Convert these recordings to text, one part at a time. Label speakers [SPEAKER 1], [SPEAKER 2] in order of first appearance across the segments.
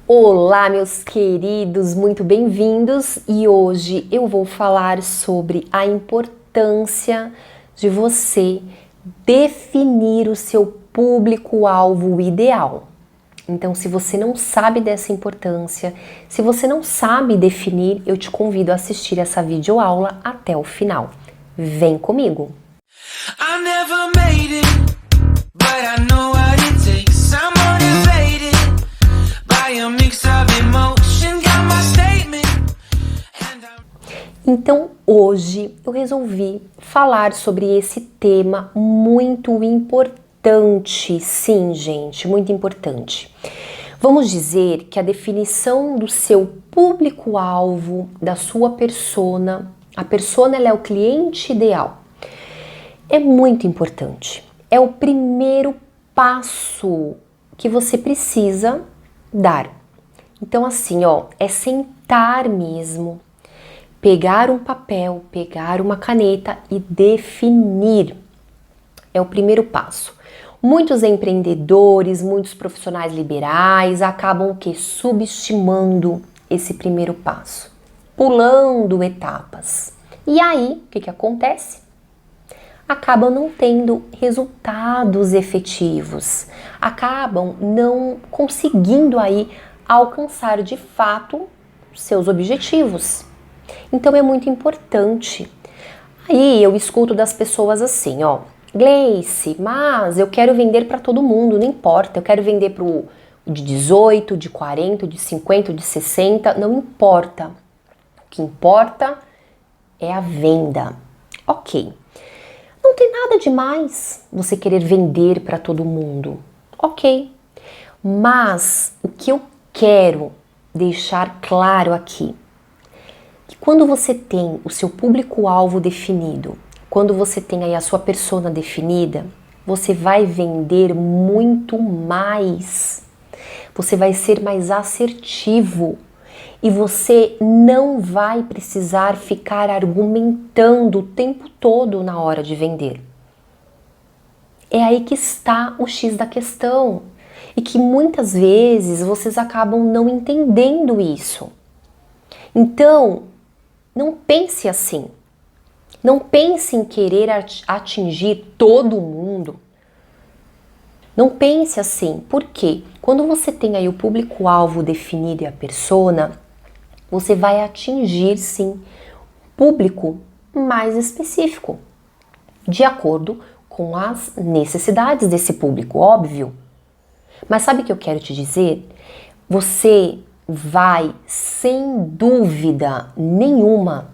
[SPEAKER 1] Olá, meus queridos, muito bem-vindos e hoje eu vou falar sobre a importância de você definir o seu público-alvo ideal. Então, se você não sabe dessa importância, se você não sabe definir, eu te convido a assistir essa videoaula até o final. Vem comigo! I never made it, but I know what it takes. I'm motivated by a mix of emotion, got my statement. Então, hoje eu resolvi falar sobre esse tema muito importante. Sim, gente, muito importante. Vamos dizer que a definição do seu público-alvo, da sua persona, a persona ela é o cliente ideal. É muito importante. É o primeiro passo que você precisa dar. Então assim, é sentar mesmo, pegar um papel, pegar uma caneta e definir. É o primeiro passo. Muitos empreendedores, muitos profissionais liberais acabam subestimando esse primeiro passo, pulando etapas. E aí, o que acontece? Acabam não tendo resultados efetivos, acabam não conseguindo aí alcançar de fato seus objetivos. Então é muito importante. Aí eu escuto das pessoas assim, Gleice, mas eu quero vender para todo mundo, não importa, eu quero vender para o de 18, de 40, de 50, de 60, não importa. O que importa é a venda. Ok. Não tem nada demais você querer vender para todo mundo, ok? Mas o que eu quero deixar claro aqui, que quando você tem o seu público-alvo definido, quando você tem aí a sua persona definida, você vai vender muito mais, você vai ser mais assertivo. E você não vai precisar ficar argumentando o tempo todo na hora de vender. É aí que está o X da questão. E que muitas vezes vocês acabam não entendendo isso. Então, não pense assim. Não pense em querer atingir todo mundo. Não pense assim. Por quê? Quando você tem aí o público-alvo definido e a persona, você vai atingir, sim, público mais específico, de acordo com as necessidades desse público, óbvio. Mas sabe o que eu quero te dizer? Você vai, sem dúvida nenhuma,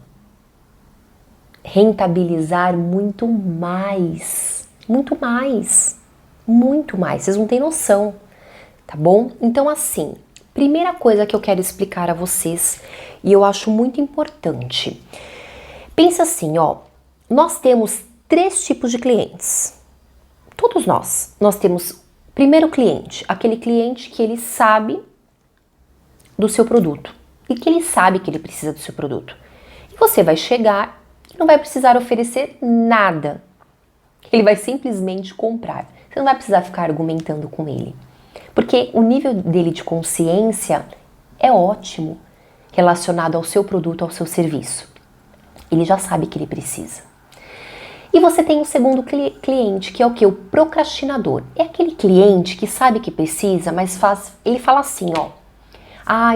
[SPEAKER 1] rentabilizar muito mais, muito mais, muito mais. Vocês não têm noção, tá bom? Então, assim, primeira coisa que eu quero explicar a vocês, e eu acho muito importante. Pensa assim, nós temos 3 tipos de clientes. Todos nós. Nós temos, primeiro cliente, aquele cliente que ele sabe do seu produto e que ele sabe que ele precisa do seu produto. E você vai chegar e não vai precisar oferecer nada. Ele vai simplesmente comprar. Você não vai precisar ficar argumentando com ele. Porque o nível dele de consciência é ótimo relacionado ao seu produto, ao seu serviço. Ele já sabe que ele precisa. E você tem o segundo cliente, que é o quê? O procrastinador. É aquele cliente que sabe que precisa, mas ele fala assim,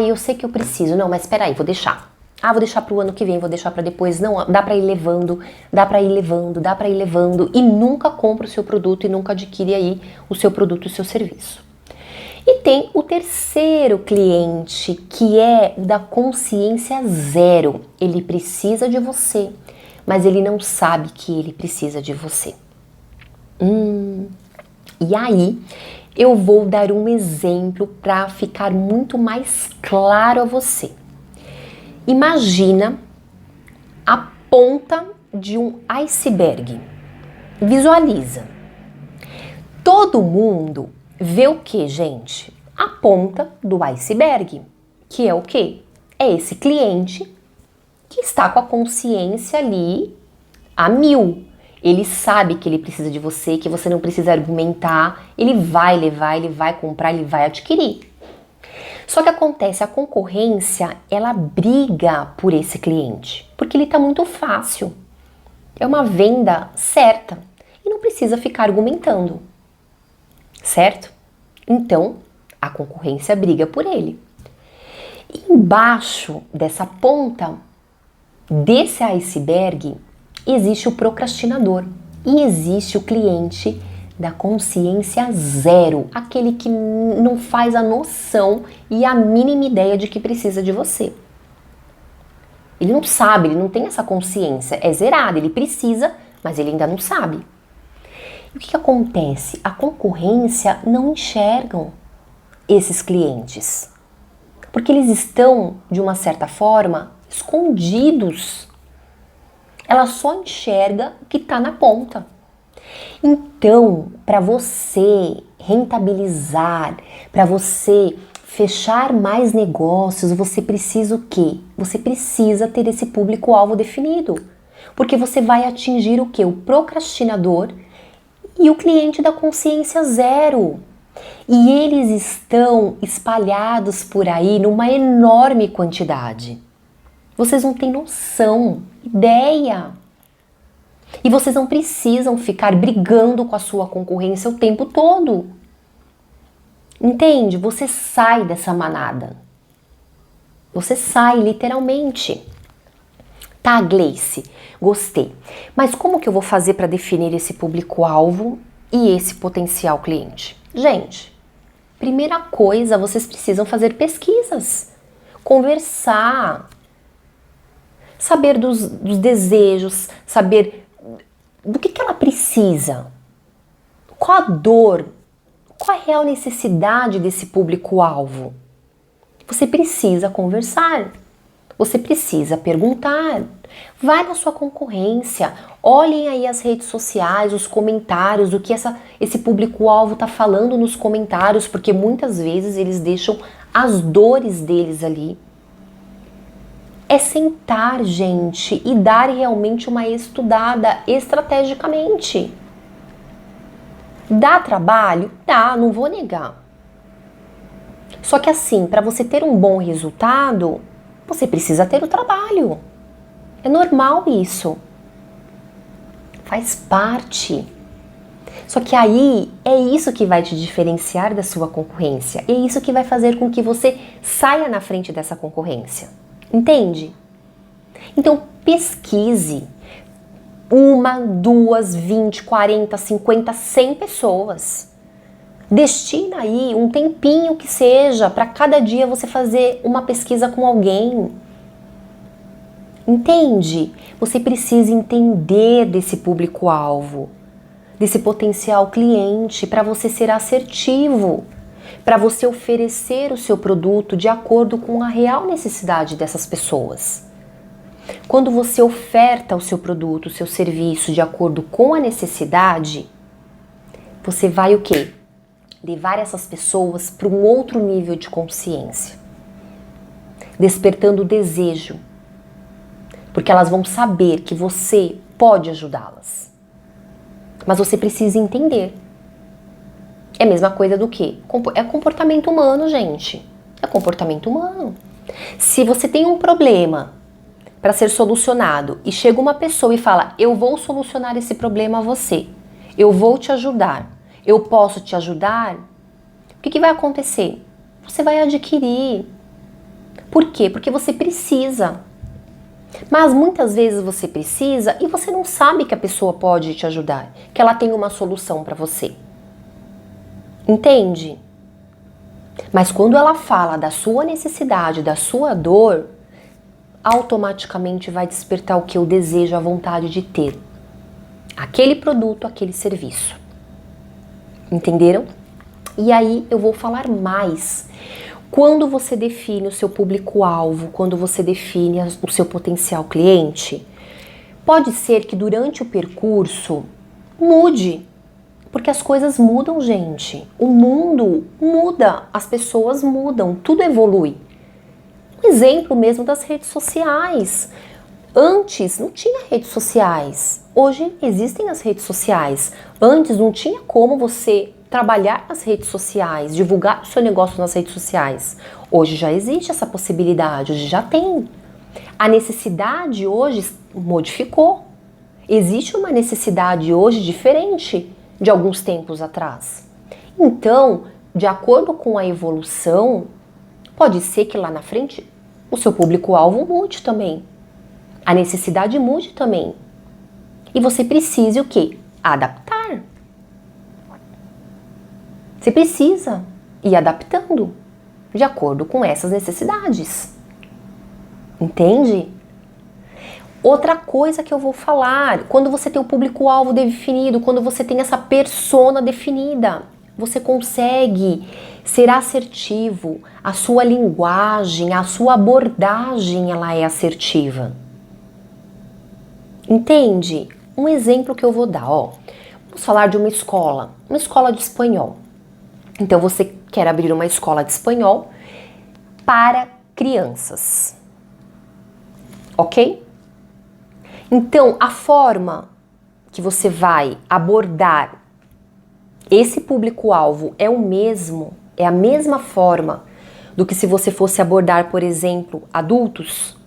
[SPEAKER 1] eu sei que eu preciso. Não, mas espera aí, vou deixar. Vou deixar para o ano que vem, vou deixar para depois. Não, dá para ir levando, dá para ir levando, dá para ir levando. E nunca compra o seu produto e nunca adquire aí o seu produto e o seu serviço. E tem o terceiro cliente, que é da consciência zero. Ele precisa de você, mas ele não sabe que ele precisa de você. E aí, eu vou dar um exemplo para ficar muito mais claro a você. Imagina a ponta de um iceberg. Visualiza. Todo mundo vê o que, gente? A ponta do iceberg, que é o quê? É esse cliente que está com a consciência ali a 1000. Ele sabe que ele precisa de você, que você não precisa argumentar, ele vai levar, ele vai comprar, ele vai adquirir. Só que acontece, a concorrência, ela briga por esse cliente, porque ele está muito fácil. É uma venda certa e não precisa ficar argumentando, certo? Então, a concorrência briga por ele. E embaixo dessa ponta, desse iceberg, existe o procrastinador e existe o cliente da consciência zero, aquele que não faz a noção e a mínima ideia de que precisa de você. Ele não sabe, ele não tem essa consciência, é zerado, ele precisa, mas ele ainda não sabe. E o que acontece? A concorrência não enxergam esses clientes, porque eles estão, de uma certa forma, escondidos. Ela só enxerga o que está na ponta. Então, para você rentabilizar, para você fechar mais negócios, você precisa o quê? Você precisa ter esse público-alvo definido. Porque você vai atingir o quê? O procrastinador e o cliente da consciência zero. E eles estão espalhados por aí numa enorme quantidade. Vocês não têm noção, ideia. E vocês não precisam ficar brigando com a sua concorrência o tempo todo. Entende? Você sai dessa manada. Você sai, literalmente. Tá, Gleice, gostei. Mas como que eu vou fazer para definir esse público-alvo e esse potencial cliente? Gente, primeira coisa, vocês precisam fazer pesquisas. Conversar. Saber dos desejos, saber do que ela precisa. Qual a dor? Qual a real necessidade desse público-alvo? Você precisa conversar, você precisa perguntar. Vai na sua concorrência, olhem aí as redes sociais, os comentários, o que esse público-alvo está falando nos comentários, porque muitas vezes eles deixam as dores deles ali. É sentar, gente, e dar realmente uma estudada estrategicamente. Dá trabalho? Dá, não vou negar. Só que assim, para você ter um bom resultado, você precisa ter o trabalho. É normal isso. Faz parte. Só que aí é isso que vai te diferenciar da sua concorrência. É isso que vai fazer com que você saia na frente dessa concorrência. Entende? Então pesquise. 1, 2, 20, 40, 50, 100 pessoas. Destina aí um tempinho que seja para cada dia você fazer uma pesquisa com alguém. Entende? Você precisa entender desse público-alvo, desse potencial cliente para você ser assertivo, para você oferecer o seu produto de acordo com a real necessidade dessas pessoas. Quando você oferta o seu produto, o seu serviço de acordo com a necessidade, você vai o quê? Levar essas pessoas para um outro nível de consciência, despertando o desejo, porque elas vão saber que você pode ajudá-las. Mas você precisa entender. É a mesma coisa do que? É comportamento humano, gente. É comportamento humano. Se você tem um problema para ser solucionado e chega uma pessoa e fala: eu vou solucionar esse problema a você, eu vou te ajudar, eu posso te ajudar, o que vai acontecer? Você vai adquirir. Por quê? Porque você precisa. Mas muitas vezes você precisa e você não sabe que a pessoa pode te ajudar, que ela tem uma solução para você. Entende? Mas quando ela fala da sua necessidade, da sua dor, automaticamente vai despertar o que eu desejo, a vontade de ter. Aquele produto, aquele serviço. Entenderam? E aí eu vou falar mais. Quando você define o seu público-alvo, quando você define o seu potencial cliente, pode ser que durante o percurso mude. Porque as coisas mudam, gente. O mundo muda, as pessoas mudam, tudo evolui. Um exemplo mesmo das redes sociais. Antes não tinha redes sociais. Hoje existem as redes sociais. Antes não tinha como você trabalhar nas redes sociais, divulgar o seu negócio nas redes sociais. Hoje já existe essa possibilidade, hoje já tem. A necessidade hoje modificou. Existe uma necessidade hoje diferente de alguns tempos atrás. Então, de acordo com a evolução, pode ser que lá na frente o seu público-alvo mude também. A necessidade mude também. E você precise o quê? Adaptar. Você precisa ir adaptando de acordo com essas necessidades. Entende? Outra coisa que eu vou falar, quando você tem o público-alvo definido, quando você tem essa persona definida, você consegue ser assertivo, a sua linguagem, a sua abordagem, ela é assertiva. Entende? Um exemplo que eu vou dar, ó. Vamos falar de uma escola de espanhol. Então você quer abrir uma escola de espanhol para crianças. Ok? Então, a forma que você vai abordar esse público-alvo é a mesma forma do que se você fosse abordar, por exemplo, adultos,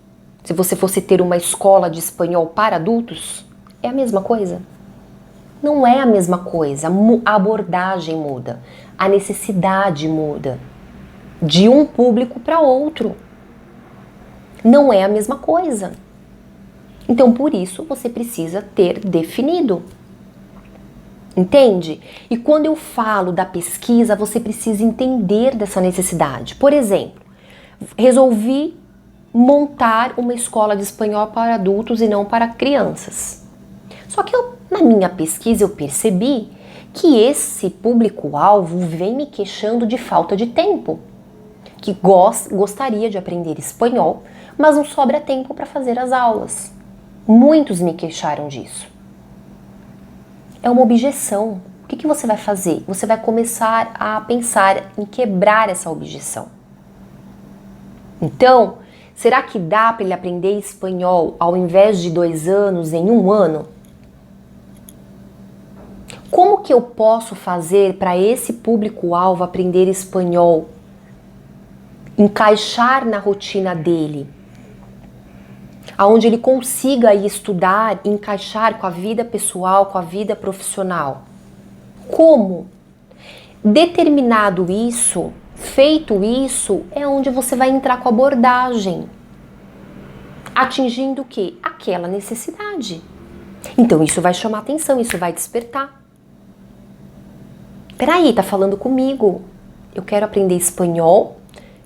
[SPEAKER 1] se você fosse ter uma escola de espanhol para adultos, é a mesma coisa? Não é a mesma coisa, a abordagem muda, a necessidade muda de um público para outro. Não é a mesma coisa. Então, por isso, você precisa ter definido. Entende? E quando eu falo da pesquisa, você precisa entender dessa necessidade. Por exemplo, resolvi montar uma escola de espanhol para adultos e não para crianças. Só que na minha pesquisa eu percebi que esse público-alvo vem me queixando de falta de tempo, que gostaria de aprender espanhol, mas não sobra tempo para fazer as aulas. Muitos me queixaram disso. É uma objeção. O que você vai fazer? Você vai começar a pensar em quebrar essa objeção. Então, será que dá para ele aprender espanhol ao invés de 2 anos em 1 ano? Como que eu posso fazer para esse público-alvo aprender espanhol? Encaixar na rotina dele, aonde ele consiga ir estudar e encaixar com a vida pessoal, com a vida profissional. Como? Determinado isso, feito isso, é onde você vai entrar com a abordagem, atingindo o quê? Aquela necessidade. Então isso vai chamar atenção, isso vai despertar. Peraí, tá falando comigo? Eu quero aprender espanhol,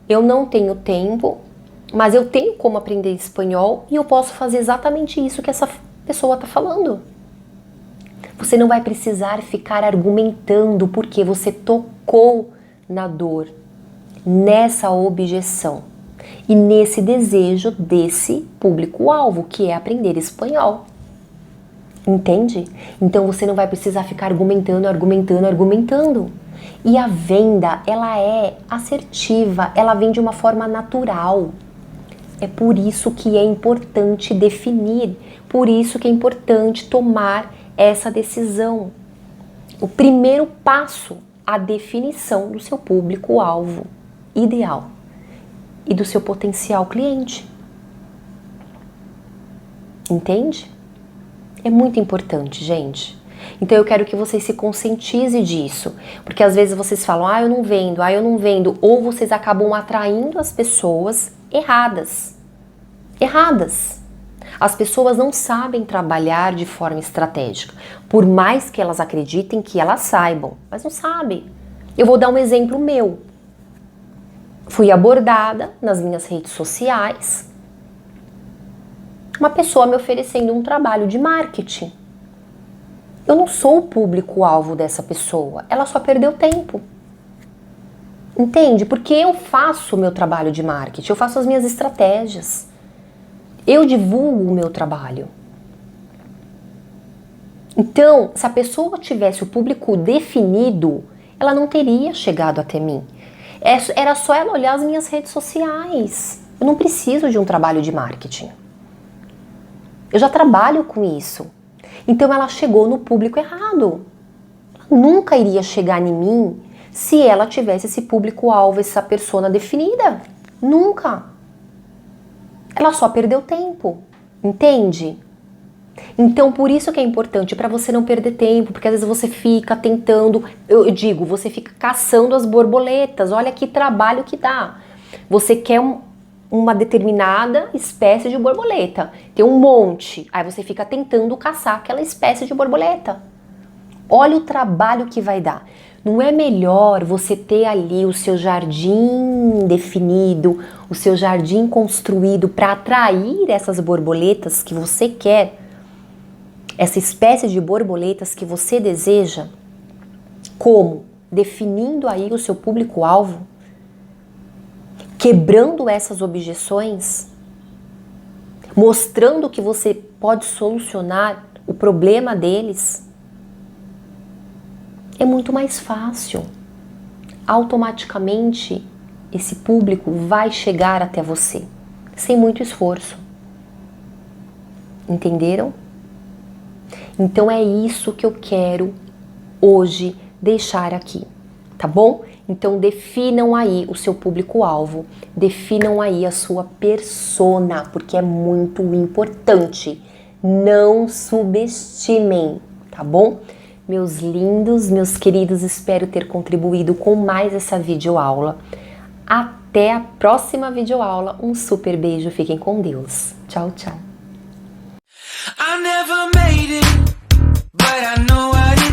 [SPEAKER 1] eu não tenho tempo, mas eu tenho como aprender espanhol e eu posso fazer exatamente isso que essa pessoa está falando. Você não vai precisar ficar argumentando porque você tocou na dor, nessa objeção e nesse desejo desse público-alvo, que é aprender espanhol. Entende? Então você não vai precisar ficar argumentando. E a venda, ela é assertiva, ela vem de uma forma natural. É por isso que é importante definir, por isso que é importante tomar essa decisão. O primeiro passo, a definição do seu público-alvo ideal e do seu potencial cliente. Entende? É muito importante, gente. Então eu quero que vocês se conscientizem disso, porque às vezes vocês falam, eu não vendo, ou vocês acabam atraindo as pessoas erradas. As pessoas não sabem trabalhar de forma estratégica, por mais que elas acreditem que elas saibam, mas não sabem. Eu vou dar um exemplo meu. Fui abordada nas minhas redes sociais, uma pessoa me oferecendo um trabalho de marketing. Eu não sou o público-alvo dessa pessoa, ela só perdeu tempo. Entende? Porque eu faço o meu trabalho de marketing, eu faço as minhas estratégias. Eu divulgo o meu trabalho. Então, se a pessoa tivesse o público definido, ela não teria chegado até mim. Era só ela olhar as minhas redes sociais. Eu não preciso de um trabalho de marketing. Eu já trabalho com isso. Então ela chegou no público errado. Ela nunca iria chegar em mim se ela tivesse esse público-alvo, essa persona definida. Nunca. Ela só perdeu tempo, entende? Então, por isso que é importante, para você não perder tempo, porque às vezes você fica tentando, eu digo, você fica caçando as borboletas, olha que trabalho que dá. Você quer uma determinada espécie de borboleta, tem um monte, aí você fica tentando caçar aquela espécie de borboleta. Olha o trabalho que vai dar. Não é melhor você ter ali o seu jardim definido, o seu jardim construído para atrair essas borboletas que você quer, essa espécie de borboletas que você deseja? Como? Definindo aí o seu público-alvo, quebrando essas objeções, mostrando que você pode solucionar o problema deles. É muito mais fácil. Automaticamente, esse público vai chegar até você, sem muito esforço. Entenderam? Então é isso que eu quero hoje deixar aqui, tá bom? Então definam aí o seu público-alvo, definam aí a sua persona, porque é muito importante. Não subestimem, tá bom? Meus lindos, meus queridos, espero ter contribuído com mais essa videoaula. Até a próxima videoaula. Um super beijo, fiquem com Deus. Tchau, tchau. I never made it, but I know I